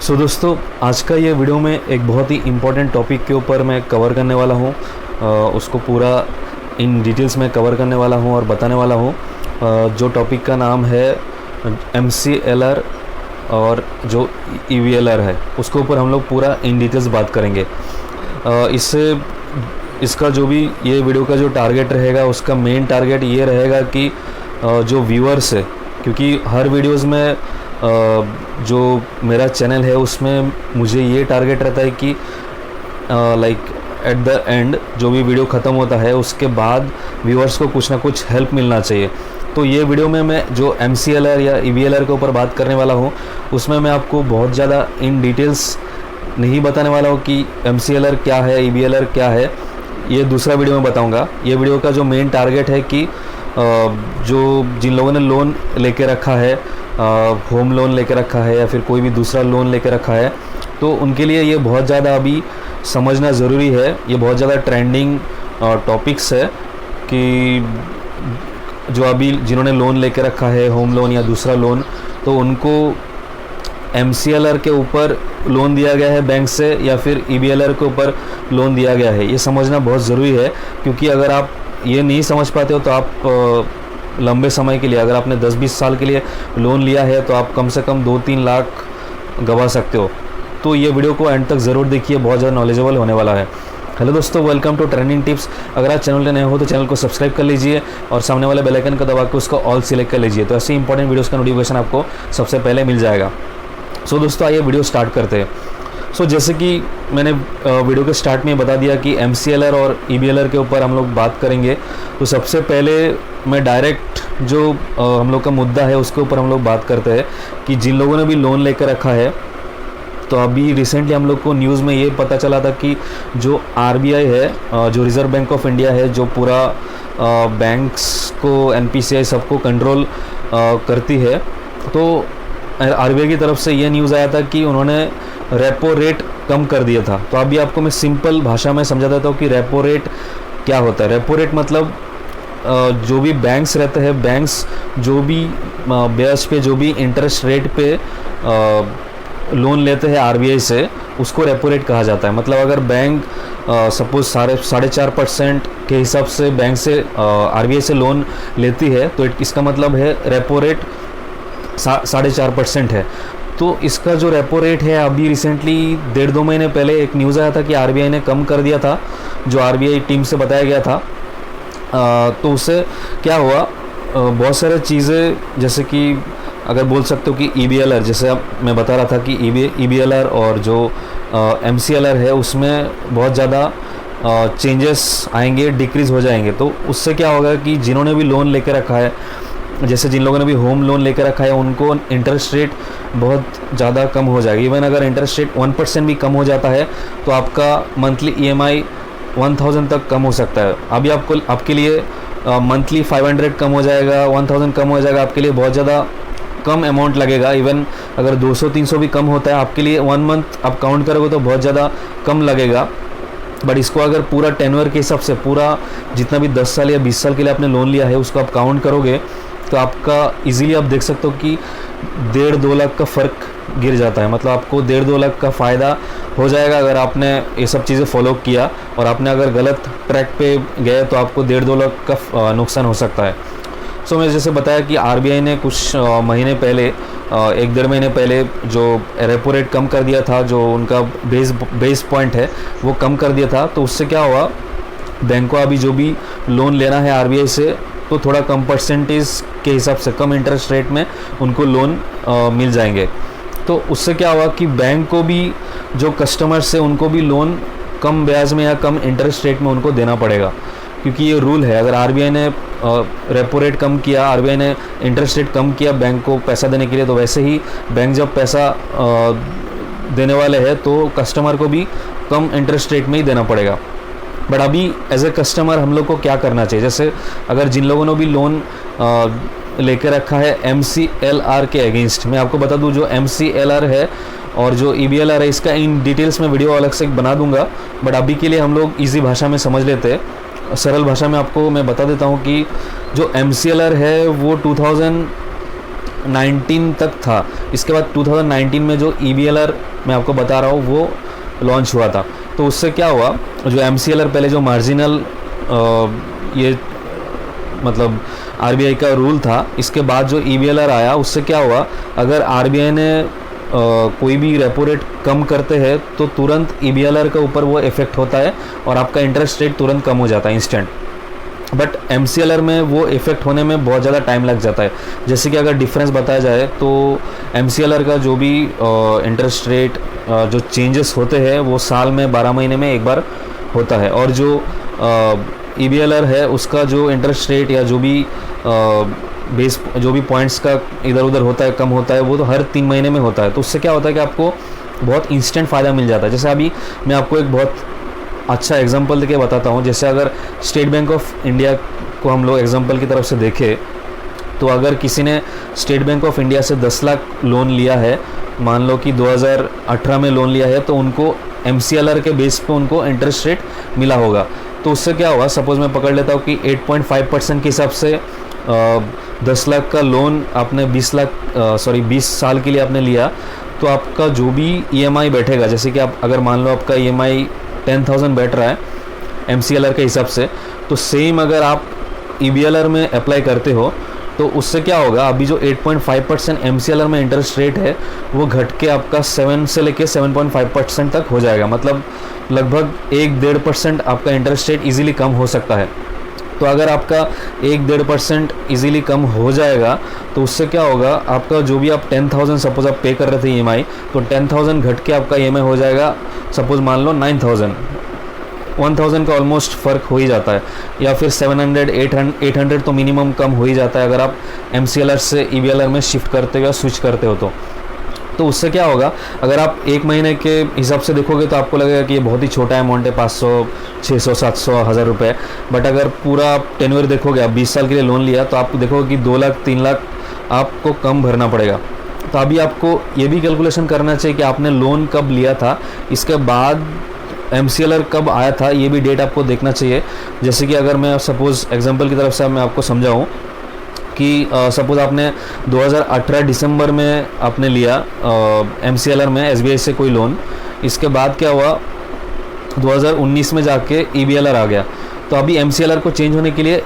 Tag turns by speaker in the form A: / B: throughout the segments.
A: दोस्तों, आज का ये वीडियो में एक बहुत ही इम्पोर्टेंट टॉपिक के ऊपर मैं कवर करने वाला हूँ। उसको पूरा इन डिटेल्स में कवर करने वाला हूँ और बताने वाला हूँ। जो टॉपिक का नाम है MCLR और जो EVLR है, उसके ऊपर हम लोग पूरा इन डिटेल्स बात करेंगे। इसका जो भी ये वीडियो का जो टारगेट रहेगा, उसका मेन टारगेट ये रहेगा कि जो व्यूअर्स है, क्योंकि हर वीडियोज़ में जो मेरा चैनल है उसमें मुझे ये टारगेट रहता है कि लाइक एट द एंड जो भी वीडियो ख़त्म होता है उसके बाद व्यूअर्स को कुछ ना कुछ हेल्प मिलना चाहिए। तो ये वीडियो में मैं जो MCLR या EVLR के ऊपर बात करने वाला हूँ, उसमें मैं आपको बहुत ज़्यादा इन डिटेल्स नहीं बताने वाला हूँ कि MCLR क्या है, EVLR क्या है। ये दूसरा वीडियो में बताऊँगा। ये वीडियो का जो मेन टारगेट है कि जो जिन लोगों ने लोन लेके रखा है, होम लोन लेके रखा है या फिर कोई भी दूसरा लोन लेके रखा है, तो उनके लिए ये बहुत ज़्यादा अभी समझना ज़रूरी है। ये बहुत ज़्यादा ट्रेंडिंग टॉपिक्स है कि जो अभी जिन्होंने लोन लेके रखा है, होम लोन या दूसरा लोन, तो उनको MCLR के ऊपर लोन दिया गया है बैंक से या फिर EVLR के ऊपर लोन दिया गया है। ये समझना बहुत ज़रूरी है, क्योंकि अगर आप ये नहीं समझ पाते हो तो आप लंबे समय के लिए, अगर आपने 10-20 साल के लिए लोन लिया है, तो आप कम से कम 2-3 लाख गंवा सकते हो। तो ये वीडियो को एंड तक ज़रूर देखिए, बहुत ज़्यादा नॉलेजेबल होने वाला है। हेलो दोस्तों, वेलकम टू ट्रेंडिंग टिप्स। अगर आप चैनल पे नए हो तो चैनल को सब्सक्राइब कर लीजिए और सामने वाले बेल आइकन को दबा के उसको ऑल सिलेक्ट कर लीजिए, तो ऐसे इंपॉर्टेंट वीडियोज़ का नोटिफिकेशन आपको सबसे पहले मिल जाएगा। दोस्तों, आइए वीडियो स्टार्ट करते हैं। जैसे कि मैंने वीडियो के स्टार्ट में बता दिया कि MCLR और EVLR के ऊपर हम लोग बात करेंगे। तो सबसे पहले मैं डायरेक्ट जो हम लोग का मुद्दा है उसके ऊपर हम लोग बात करते हैं कि जिन लोगों ने भी लोन लेकर रखा है, तो अभी रिसेंटली हम लोग को न्यूज़ में ये पता चला था कि जो RBI है, जो रिज़र्व बैंक ऑफ इंडिया है, जो पूरा बैंक्स को, NPCI सबको कंट्रोल करती है, तो RBI की तरफ से ये न्यूज़ आया था कि उन्होंने रेपो रेट कम कर दिया था। तो अभी आपको मैं सिंपल भाषा में समझा देता हूँ कि रेपो रेट क्या होता है। रेपो रेट मतलब जो भी बैंक्स रहते हैं, बैंक्स जो भी ब्याज पे, जो भी इंटरेस्ट रेट पे लोन लेते हैं RBI से, उसको रेपो रेट कहा जाता है। मतलब अगर बैंक सपोज 4.5% के हिसाब से बैंक से RBI से लोन लेती है, तो इसका मतलब है रेपो रेट 4.5% है। तो इसका जो रेपो रेट है, अभी रिसेंटली 1.5-2 महीने पहले एक न्यूज़ आया था कि RBI ने कम कर दिया था, जो RBI टीम से बताया गया था। तो उससे क्या हुआ, बहुत सारे चीज़ें, जैसे कि अगर बोल सकते हो कि EVLR, जैसे अब मैं बता रहा था कि EVLR और जो MCLR है, उसमें बहुत ज़्यादा चेंजेस आएंगे, डिक्रीज़ हो जाएंगे। तो उससे क्या होगा कि जिन्होंने भी लोन लेकर रखा है, जैसे जिन लोगों ने भी होम लोन लेकर रखा है, उनको इंटरेस्ट रेट बहुत ज़्यादा कम हो जाएगी। इवन अगर इंटरेस्ट रेट 1% भी कम हो जाता है, तो आपका मंथली EMI 1000 तक कम हो सकता है। अभी आपके लिए मंथली 500 कम हो जाएगा, 1000 कम हो जाएगा, आपके लिए बहुत ज़्यादा कम अमाउंट लगेगा। इवन अगर 200-300 भी कम होता है आपके लिए, 1 मंथ आप काउंट करोगे तो बहुत ज़्यादा कम लगेगा। बट इसको अगर पूरा टेन्योर के हिसाब से, पूरा जितना भी 10 साल या 20 साल के लिए आपने लोन लिया है, उसको आप काउंट करोगे तो आपका इजीली आप देख सकते हो कि 1.5-2 लाख का फ़र्क गिर जाता है। मतलब आपको 1.5-2 लाख का फ़ायदा हो जाएगा अगर आपने ये सब चीज़ें फॉलो किया, और आपने अगर गलत ट्रैक पे गए तो आपको 1.5-2 लाख का नुकसान हो सकता है। मैं जैसे बताया कि RBI ने कुछ महीने पहले, 1-1.5 महीने पहले जो रेपो रेट कम कर दिया था, जो उनका बेस पॉइंट है वो कम कर दिया था। तो उससे क्या हुआ, बैंक को अभी जो भी लोन लेना है RBI से, तो थोड़ा कम परसेंटेज के हिसाब से, कम इंटरेस्ट रेट में उनको लोन मिल जाएंगे। तो उससे क्या हुआ कि बैंक को भी, जो कस्टमर्स है, उनको भी लोन कम ब्याज में या कम इंटरेस्ट रेट में उनको देना पड़ेगा, क्योंकि ये रूल है। अगर RBI ने रेपो रेट कम किया, RBI ने इंटरेस्ट रेट कम किया बैंक को पैसा देने के लिए, तो वैसे ही बैंक जब पैसा देने वाले हैं तो कस्टमर को भी कम इंटरेस्ट रेट में ही देना पड़ेगा। बट अभी एज ए कस्टमर हम लोग को क्या करना चाहिए, जैसे अगर जिन लोगों ने भी लोन लेकर रखा है MCLR के अगेंस्ट, मैं आपको बता दूं जो MCLR है और जो EVLR है, इसका इन डिटेल्स में वीडियो अलग से बना दूंगा। बट अभी के लिए हम लोग इजी भाषा में समझ लेते हैं। सरल भाषा में आपको मैं बता देता हूं कि जो MCLR है वो 2019 तक था। इसके बाद 2019 में जो EBLR मैं आपको बता रहा हूँ वो लॉन्च हुआ था। तो उससे क्या हुआ, जो MCLR पहले जो मार्जिनल ये मतलब RBI का रूल था, इसके बाद जो EBLR आया उससे क्या हुआ, अगर RBI ने कोई भी रेपो रेट कम करते हैं तो तुरंत EBLR के ऊपर वो इफ़ेक्ट होता है और आपका इंटरेस्ट रेट तुरंत कम हो जाता है इंस्टेंट। बट MCLR में वो इफ़ेक्ट होने में बहुत ज़्यादा टाइम लग जाता है। जैसे कि अगर डिफरेंस बताया जाए तो MCLR का जो भी इंटरेस्ट रेट जो चेंजेस होते हैं वो साल में 12 महीने में एक बार होता है, और जो EBLR है उसका जो इंटरेस्ट रेट या जो भी बेस जो भी पॉइंट्स का इधर उधर होता है, कम होता है, वो तो हर 3 महीने में होता है। तो उससे क्या होता है कि आपको बहुत इंस्टेंट फ़ायदा मिल जाता है। जैसे अभी मैं आपको एक बहुत अच्छा एग्जांपल देके बताता हूँ। जैसे अगर स्टेट बैंक ऑफ इंडिया को हम लोग एग्जांपल की तरफ से देखें, तो अगर किसी ने स्टेट बैंक ऑफ इंडिया से 10 लाख लोन लिया है, मान लो कि 2018 में लोन लिया है, तो उनको MCLR के बेस पे उनको इंटरेस्ट रेट मिला होगा। तो उससे क्या हुआ, सपोज़ मैं पकड़ लेता हूँ कि 8.5% के हिसाब से 10 लाख का लोन आपने 20 साल के लिए आपने लिया, तो आपका जो भी EMI बैठेगा, जैसे कि आप अगर मान लो आपका EMI 10,000 बैठ रहा है MCLR के हिसाब से, तो सेम अगर आप EBLR में अप्लाई करते हो तो उससे क्या होगा, अभी जो 8.5% MCLR में इंटरेस्ट रेट है वो घट के आपका 7 से लेके 7.5% तक हो जाएगा। मतलब लगभग 1-1.5% आपका इंटरेस्ट रेट इजीली कम हो सकता है। तो अगर आपका 1-1.5% इजीली कम हो जाएगा तो उससे क्या होगा, आपका जो भी आप 10,000 सपोज आप पे कर रहे थे EMI, तो 10,000 घट के आपका EMI हो जाएगा सपोज मान लो 9,000, 1,000 का ऑलमोस्ट फ़र्क हो ही जाता है, या फिर 700-800 तो मिनिमम कम हो ही जाता है अगर आप MCLR से EBLR में शिफ्ट करते हो या स्विच करते हो। तो उससे क्या होगा, अगर आप एक महीने के हिसाब से देखोगे तो आपको लगेगा कि ये बहुत ही छोटा अमाउंट है, 500, 600, 700, 1,000 रुपये। बट अगर पूरा आप टेन्योर देखोगे, आप 20 साल के लिए लोन लिया, तो आप देखोगे कि 2 लाख 3 लाख आपको कम भरना पड़ेगा। तो अभी आपको ये भी कैलकुलेशन करना चाहिए कि आपने लोन कब लिया था, इसके बाद MCLR कब आया था, ये भी डेट आपको देखना चाहिए। जैसे कि अगर मैं सपोज़ एग्जांपल की तरफ से मैं आपको समझाऊं कि सपोज़ आपने 2018 दिसंबर में आपने लिया MCLR में SBI से कोई लोन, इसके बाद क्या हुआ 2019 में जाके EBLR आ गया, तो अभी MCLR को चेंज होने के लिए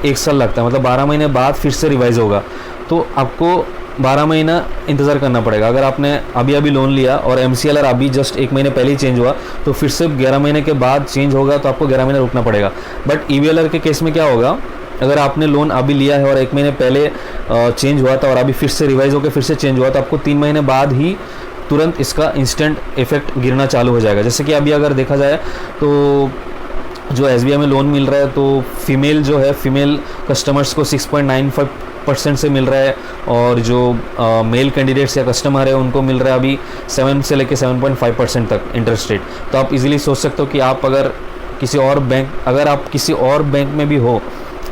A: 1 साल लगता है, मतलब 12 महीने बाद फिर से रिवाइज़ होगा। तो आपको 12 महीना इंतज़ार करना पड़ेगा। अगर आपने अभी लोन लिया और MCLR अभी जस्ट 1 महीने पहले ही चेंज हुआ, तो फिर से 11 महीने के बाद चेंज होगा, तो आपको 11 महीने रुकना पड़ेगा। बट EBLR के केस में क्या होगा, अगर आपने लोन अभी लिया है और 1 महीने पहले चेंज हुआ था और अभी फिर से रिवाइज होकर फिर से चेंज हुआ, तो आपको 3 महीने बाद ही तुरंत इसका इंस्टेंट इफेक्ट गिरना चालू हो जाएगा। जैसे कि अभी अगर देखा जाए तो जो SBI में लोन मिल रहा है, तो फीमेल कस्टमर्स को 6.95% से मिल रहा है, और जो मेल कैंडिडेट्स या कस्टमर है उनको मिल रहा है अभी 7 से लेके 7.5% तक इंटरेस्ट रेट। तो आप इजीली सोच सकते हो कि आप अगर आप किसी और बैंक में भी हो,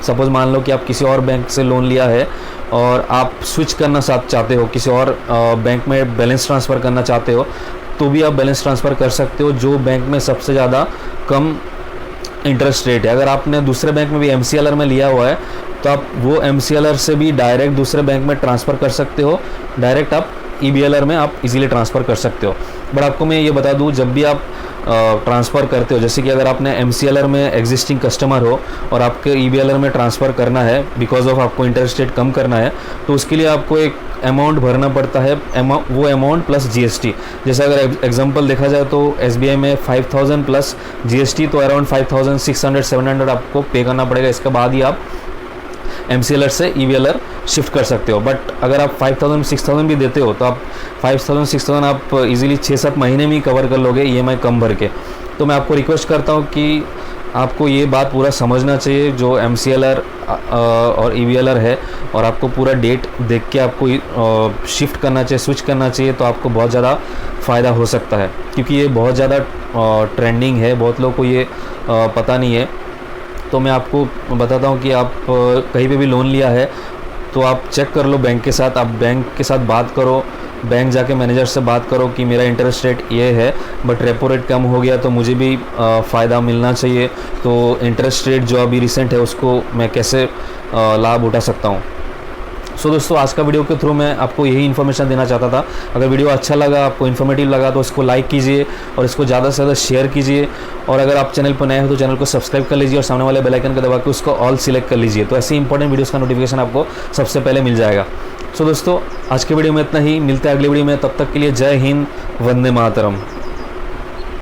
A: सपोज़ मान लो कि आप किसी और बैंक से लोन लिया है और आप स्विच करना चाहते हो, किसी और बैंक में बैलेंस ट्रांसफ़र करना चाहते हो, तो भी आप बैलेंस ट्रांसफ़र कर सकते हो जो बैंक में सबसे ज़्यादा कम इंटरेस्ट रेट है। अगर आपने दूसरे बैंक में भी MCLR में लिया हुआ है, तो आप वो MCLR से भी डायरेक्ट दूसरे बैंक में ट्रांसफ़र कर सकते हो, डायरेक्ट आप EBLR में आप इजीली ट्रांसफ़र कर सकते हो। बट आपको मैं ये बता दूँ, जब भी आप ट्रांसफ़र करते हो, जैसे कि अगर आपने MCLR में एग्जिस्टिंग कस्टमर हो और आपके EBLR में ट्रांसफ़र करना है बिकॉज ऑफ आपको इंटरेस्ट रेट कम करना है, तो उसके लिए आपको एक अमाउंट भरना पड़ता है, वो अमाउंट प्लस GST। जैसे अगर एग्जांपल देखा जाए तो SBI में 5,000 प्लस GST, तो अराउंड 5,600-700 आपको पे करना पड़ेगा। इसके बाद ही आप MCLR से EBLR शिफ्ट कर सकते हो। बट अगर आप 5,000-6,000 भी देते हो, तो आप 5,000-6,000 आप इजीली 6-7 महीने में ही कवर कर लोगे EMI कम भर के। तो मैं आपको रिक्वेस्ट करता हूँ कि आपको ये बात पूरा समझना चाहिए, जो MCLR और EBLR है, और आपको पूरा डेट देख के आपको शिफ्ट करना चाहिए, स्विच करना चाहिए, तो आपको बहुत ज़्यादा फ़ायदा हो सकता है। क्योंकि ये बहुत ज़्यादा ट्रेंडिंग है, बहुत लोगों को ये पता नहीं है। तो मैं आपको बताता हूँ कि आप कहीं पे भी लोन लिया है तो आप चेक कर लो बैंक के साथ, आप बैंक के साथ बात करो, बैंक जाके मैनेजर से बात करो कि मेरा इंटरेस्ट रेट ये है, बट रेपो रेट कम हो गया तो मुझे भी फ़ायदा मिलना चाहिए, तो इंटरेस्ट रेट जो अभी रिसेंट है उसको मैं कैसे लाभ उठा सकता हूँ। सो दोस्तों, आज का वीडियो के थ्रू मैं आपको यही इन्फॉर्मेशन देना चाहता था। अगर वीडियो अच्छा लगा, आपको इन्फॉर्मेटिव लगा, तो इसको लाइक कीजिए और इसको ज़्यादा से ज़्यादा शेयर कीजिए। और अगर आप चैनल पर नए हो तो चैनल को सब्सक्राइब कर लीजिए और सामने वाले बेल आइकन को दबा के उसको ऑल सिलेक्ट कर लीजिए, तो ऐसे इंपॉर्टेंट वीडियोस का नोटिफिकेशन आपको सबसे पहले मिल जाएगा। सो दोस्तों, आज के वीडियो में इतना ही, मिलते हैं अगले वीडियो में। तब तक के लिए जय हिंद, वंदे मातरम।